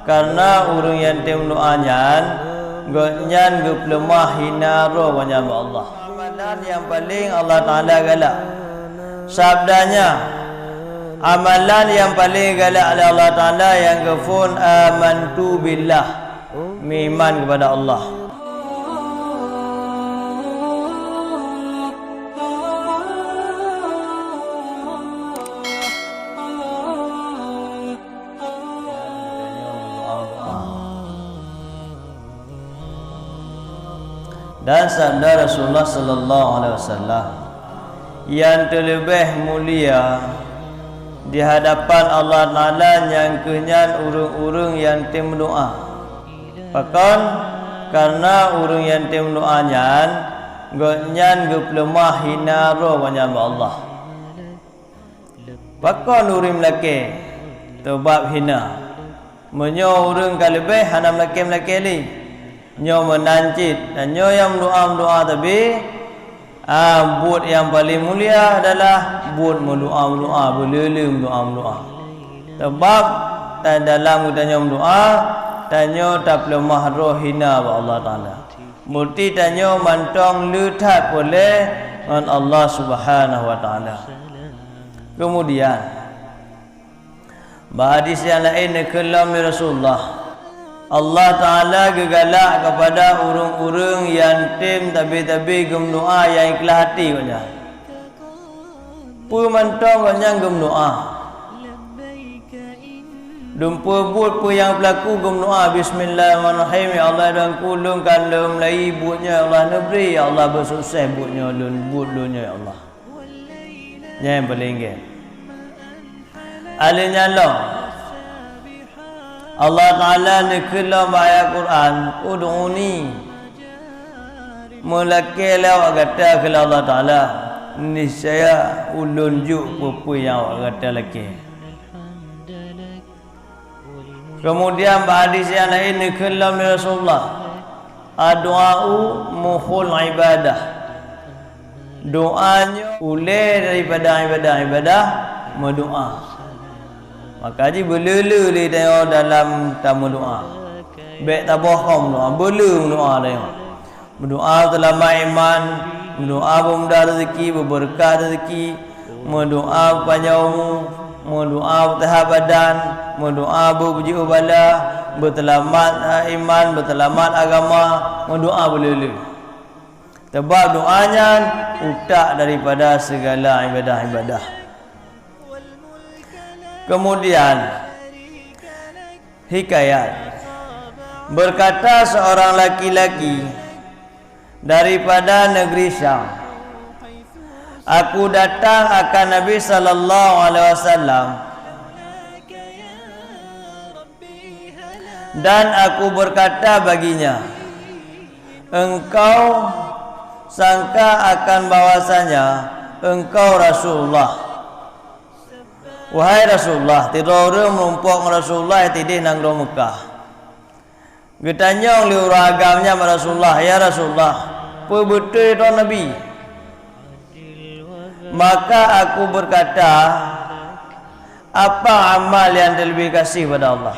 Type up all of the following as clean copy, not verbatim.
karena urang yang tem doanyan gonyan geplemah hina ro banyak Allah. Amalan yang paling Allah Taala galak. Sabdanya amalan yang paling galak oleh Allah Taala yang gefun amantu billah, iman kepada Allah. Dan sabda Rasulullah sallallahu alaihi wasallam yang terlebih mulia di hadapan Allah Taala yang kenyan urung-urung yang tem doa. Bahkan karena urung yang tem doa nyan geplemah hina ro banyak Allah. Bahkan urung laki tebab hina menyo urung kalebih hanam laki li nyo menancit dan nyo yang doa tapi buat yang paling mulia adalah buat mendoa berlelem doa. Sebab dalam kita doa tanyo tak lemah roh hina wa Allah Taala. Murti tanyo mantong letat boleh dengan Allah Subhanahu wa taala. Kemudian hadis yang lain kalam Rasulullah Allah Ta'ala gegalak kepada urung-urung yang tim tabi-tabi gem doa yang ikhlas hati banyak. Pu mantong banyak gem doa. Dumpa buat pu yang berlaku gem doa bismillahirrahmanirrahim ya Allah dan kulung kandung lai buatnya Allah negeri ya Allah bersukses buatnya lun buat lunnya ya Allah. Yang paling ke. Alanya Allah Allah Ta'ala niklah ayat Quran ud'uni mulakila wa kata ke Allah Ta'ala niscaya ulun juk pupu yang awak kata laki. Kemudian hadis yang lain niklah Rasulullah doa'u mukhul ibadah, doanya ulai daripada ibadah berdoa. Maka ji belulu li tengok dalam tamu doa. Baik tak bohong doa, belum doa tengok. Berdoa selama iman, berdoa bermudah rezeki, berberkah rezeki, berdoa panjang umur, berdoa bertahap badan, berdoa berpuji ubala, bertelamat iman, bertelamat agama, berdoa belulu. Sebab doanya utak daripada segala ibadah-ibadah. Kemudian hikayat berkata seorang laki-laki daripada negeri Syam, aku datang akan Nabi sallallahu alaihi wasallam dan aku berkata baginya, engkau sangka akan bahwasanya engkau Rasulullah. Wahai Rasulullah, tiada menumpuk Rasulullah tidak nang ro Mekah. Getanyong liu ragamnya Rasulullah, ya Rasulullah, apa betul itu Nabi? Maka aku berkata, apa amal yang terlebih kasih pada Allah?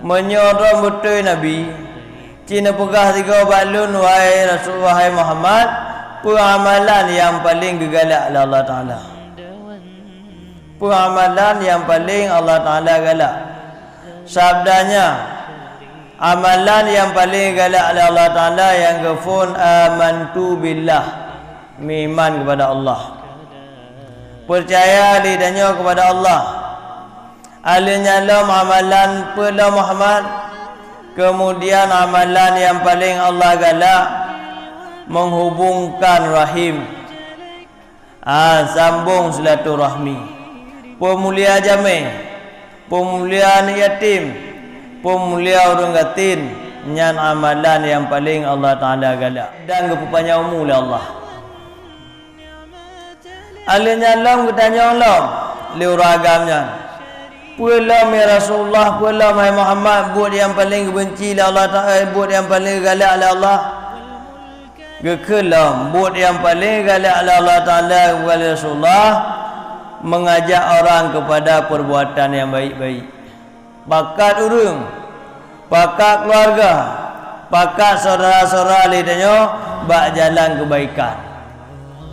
Menyorong betul Nabi, Cina pegah tiga balun, wahai Rasulullah, wahai Muhammad, amalan yang paling gegalak oleh Allah Ta'ala. Amalan yang paling Allah Ta'ala galak. Sabdanya amalan yang paling galak oleh Allah Ta'ala yang gefun amantu billah, iman kepada Allah, percaya lidahnya kepada Allah. Alanya lam amalan pula Muhammad. Kemudian amalan yang paling Allah galak menghubungkan rahim, sambung silaturahmi, pemulia jami, pemulia yatim, pemulia orang gatin, nyan amalan yang paling Allah Ta'ala galak dan kepupanya umum oleh Allah. Alanya lam ketanya Allah liuragamnya, pulam ya Rasulullah, pulam ya Muhammad, buat yang paling benci oleh Allah Ta'ala, buat yang paling galak oleh Allah. Gekelam buat yang paling galak oleh Allah Ta'ala kepada Rasulullah, mengajak orang kepada perbuatan yang baik-baik. Bakat urung pakak keluarga, pakak saudara-saudara li danyo bak jalan kebaikan.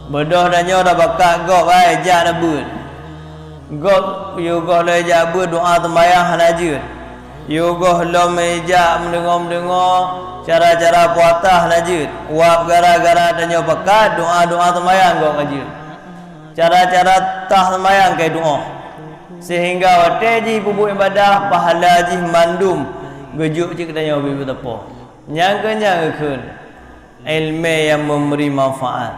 Bodoh danyo dah pakak gok ai jak dabut. Gok yo gok le jak dabut doa sembahyang hanajud. Yo gok lo meja mendengar cara-cara puatah hanajud. Wap gara-gara danyo pakak doa-doa sembahyang gok ajud. Cara-cara tah sembahyang ke doa. Sehingga wate ji bubu ibadah pahala ji mandum gejuk je katanya bibi tepo. Nyangka kun ilmu yang memberi manfaat.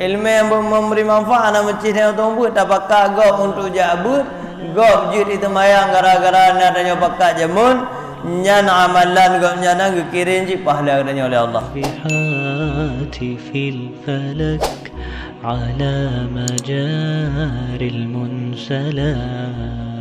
Ilmu yang memberi manfaat nama cina tu buat tak pakai gop untuk jabut, gop jut itu mayang gara-gara nadanya pakai jamun, nyan amalan gop nyana gekirin ji pahala katanya oleh Allah. على مجاري المنسلات